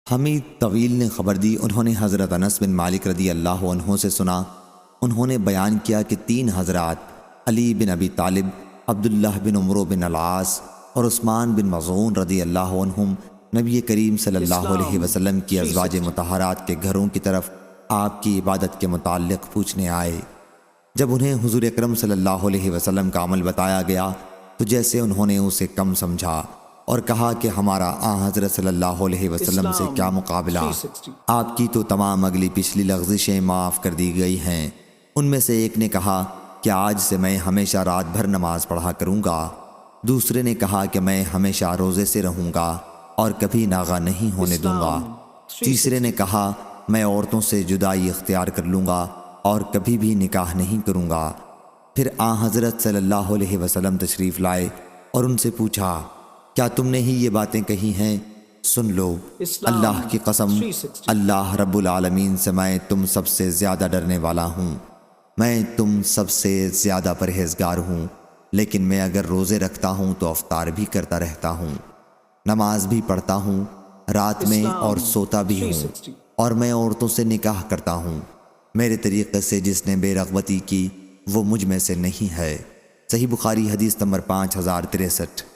حمید طویل نے خبر دی، انہوں نے حضرت انس بن مالک رضی اللہ عنہ سے سنا، انہوں نے بیان کیا کہ 3 حضرات علی بن ابی طالب، عبداللہ بن عمرو بن العاص اور عثمان بن مظعون رضی اللہ عنہم نبی کریم صلی اللہ علیہ وسلم کی ازواج مطہرات کے گھروں کی طرف آپ کی عبادت کے متعلق پوچھنے آئے۔ جب انہیں حضور اکرم صلی اللہ علیہ وسلم کا عمل بتایا گیا تو جیسے انہوں نے اسے کم سمجھا اور کہا کہ ہمارا حضرت صلی اللہ علیہ وسلم سے کیا مقابلہ، آپ کی تو تمام اگلی پچھلی لغزشیں معاف کر دی گئی ہیں۔ ان میں سے ایک نے کہا کہ آج سے میں ہمیشہ رات بھر نماز پڑھا کروں گا، دوسرے نے کہا کہ میں ہمیشہ روزے سے رہوں گا اور کبھی ناغہ نہیں ہونے دوں گا، تیسرے نے کہا میں عورتوں سے جدائی اختیار کر لوں گا اور کبھی بھی نکاح نہیں کروں گا۔ پھر حضرت صلی اللہ علیہ وسلم تشریف لائے اور ان سے پوچھا کیا تم نے ہی یہ باتیں کہی ہیں؟ سن لو، اللہ کی قسم، اللہ رب العالمین سے میں تم سب سے زیادہ ڈرنے والا ہوں، میں تم سب سے زیادہ پرہیزگار ہوں، لیکن میں اگر روزے رکھتا ہوں تو افطار بھی کرتا رہتا ہوں، نماز بھی پڑھتا ہوں، رات میں اور سوتا بھی ہوں، اور میں عورتوں سے نکاح کرتا ہوں۔ میرے طریقے سے جس نے بے رغبتی کی وہ مجھ میں سے نہیں ہے۔ صحیح بخاری حدیث نمبر 5063۔